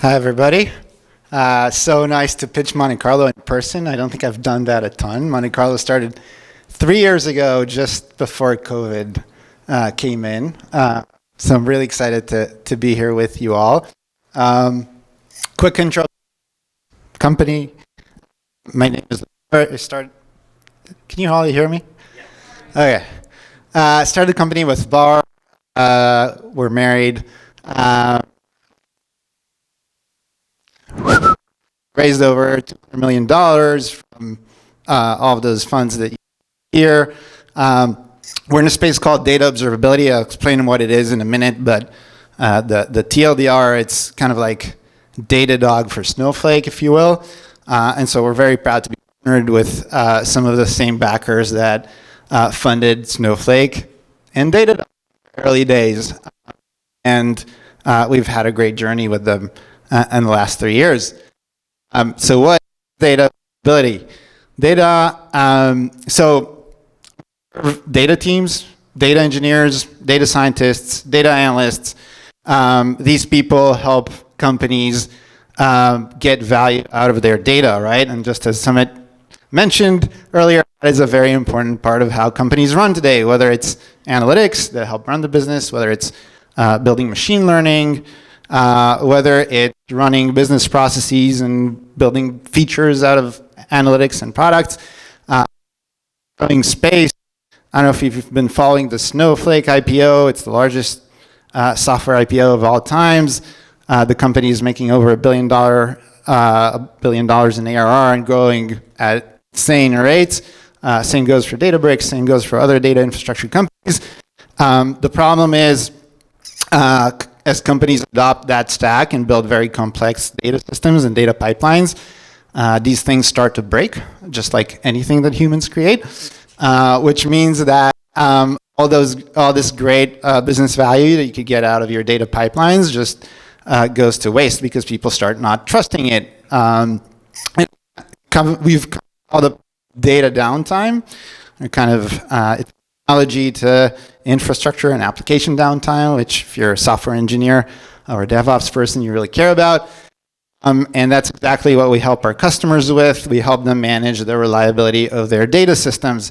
Hi, everybody. So nice to pitch Monte Carlo in person. I don't think I've done that a ton. Monte Carlo started 3 years ago, just before COVID came in. So I'm really excited to be here with you all. Quick intro. Company. My name is Lior. Can you all hear me? Okay. Started the company with Bar. We're married. Raised over $200 million from all of those funds that you hear. We're in a space called data observability. I'll explain what it is in a minute, but the TLDR, it's kind of like Datadog for Snowflake, if you will. And so we're very proud to be partnered with some of the same backers that funded Snowflake and Datadog in the early days. And we've had a great journey with them in the last 3 years. So what is data observability? So data teams, data engineers, data scientists, data analysts, these people help companies get value out of their data, right? And just as Sumit mentioned earlier, that is a very important part of how companies run today, whether it's analytics that help run the business, whether it's building machine learning, whether it's running business processes and building features out of analytics and products, running space. I don't know if you've been following the Snowflake IPO. It's the largest software IPO of all times. The company is making over $1 billion in ARR and growing at insane rates. Same goes for Databricks. Same goes for other data infrastructure companies. The problem is, as companies adopt that stack and build very complex data systems and data pipelines, these things start to break, just like anything that humans create, which means that all this great business value that you could get out of your data pipelines just goes to waste because people start not trusting it. We've called it data downtime, kind of it's analogy to infrastructure and application downtime, which if you're a software engineer or a DevOps person, you really care about. And that's exactly what we help our customers with. We help them manage the reliability of their data systems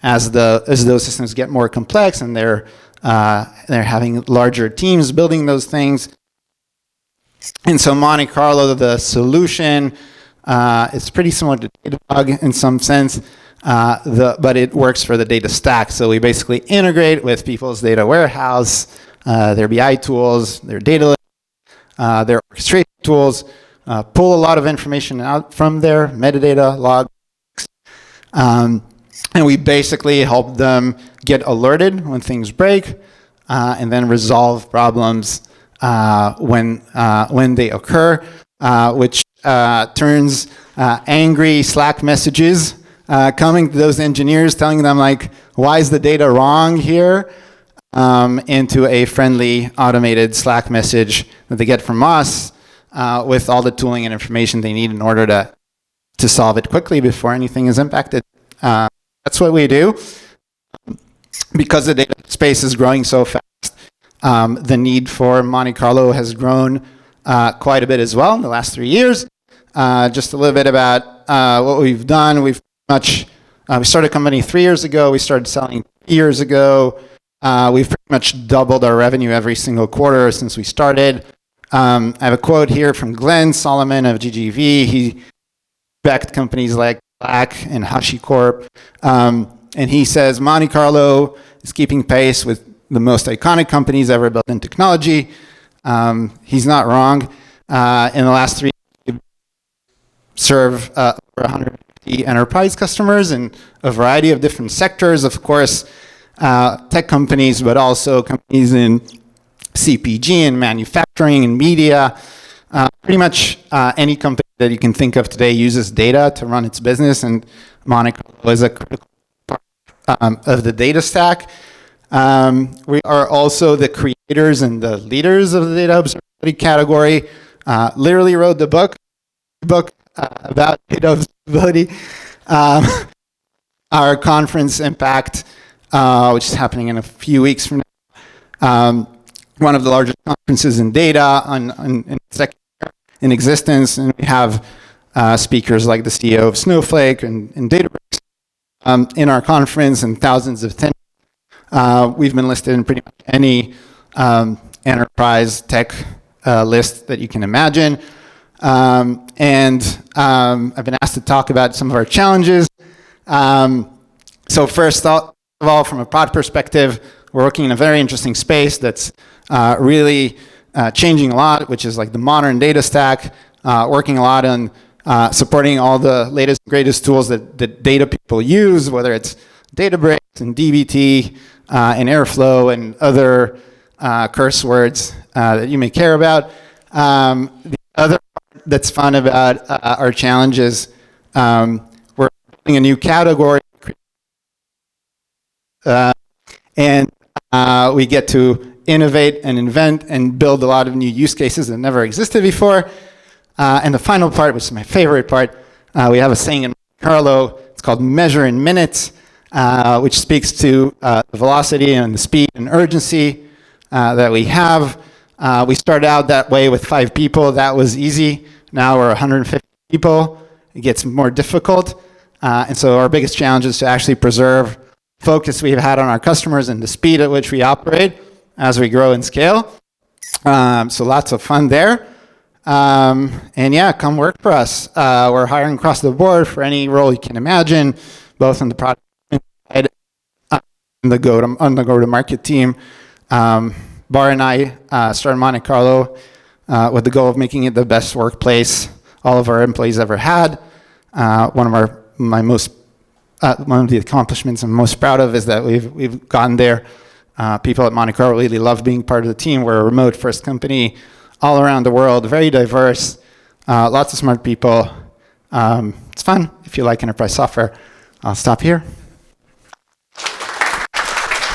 as those systems get more complex and they're having larger teams building those things. And so Monte Carlo, the solution, is pretty similar to Datadog in some sense. But it works for the data stack. So we basically integrate with people's data warehouse, their BI tools, their data lake, their orchestration tools, pull a lot of information out from their metadata logs. And we basically help them get alerted when things break and then resolve problems when they occur, which turns angry Slack messages coming to those engineers, telling them like, why is the data wrong here, into a friendly automated Slack message that they get from us with all the tooling and information they need in order to solve it quickly before anything is impacted. That's what we do. Because the data space is growing so fast, the need for Monte Carlo has grown quite a bit as well in the last 3 years. Just a little bit about what we've done. We started a company 3 years ago. We started selling 3 years ago. We've pretty much doubled our revenue every single quarter since we started. I have a quote here from Glenn Solomon of GGV. He backed companies like Slack and HashiCorp. And he says, Monte Carlo is keeping pace with the most iconic companies ever built in technology. He's not wrong. In the last 3 years, we serve over 150 enterprise customers in a variety of different sectors. Of course, tech companies, but also companies in CPG and manufacturing and media. Pretty much any company that you can think of today uses data to run its business, and Monte Carlo is a critical part of the data stack. We are also the creators and the leaders of the data observability category. Literally wrote the book about data observability. Our conference Impact, which is happening in a few weeks from now, one of the largest conferences in data in the second year. in existence. And we have speakers like the CEO of Snowflake and Databricks in our conference, and thousands of attendees. We've been listed in pretty much any enterprise tech list that you can imagine. I've been asked to talk about some of our challenges. So first of all, from a product perspective, we're working in a very interesting space that's really changing a lot, which is like the modern data stack, working a lot on supporting all the latest and greatest tools that data people use, whether it's Databricks and DBT and Airflow and other curse words that you may care about. The other part that's fun about our challenge is we're building a new category, and we get to innovate and invent and build a lot of new use cases that never existed before. And the final part, which is my favorite part, we have a saying in Monte Carlo. It's called measure in minutes, which speaks to the velocity and the speed and urgency that we have. We started out that way with 5 people. That was easy. Now we're 150 people. It gets more difficult. And so our biggest challenge is to actually preserve focus we've had on our customers and the speed at which we operate as we grow and scale. So lots of fun there. And yeah, come work for us. We're hiring across the board for any role you can imagine, both on the product side and on the go-to-market team. Bar and I started Monte Carlo with the goal of making it the best workplace all of our employees ever had. One of the accomplishments I'm most proud of is that we've gotten there. People at Monte Carlo really love being part of the team. We're a remote first company all around the world, very diverse, lots of smart people. It's fun if you like enterprise software. I'll stop here.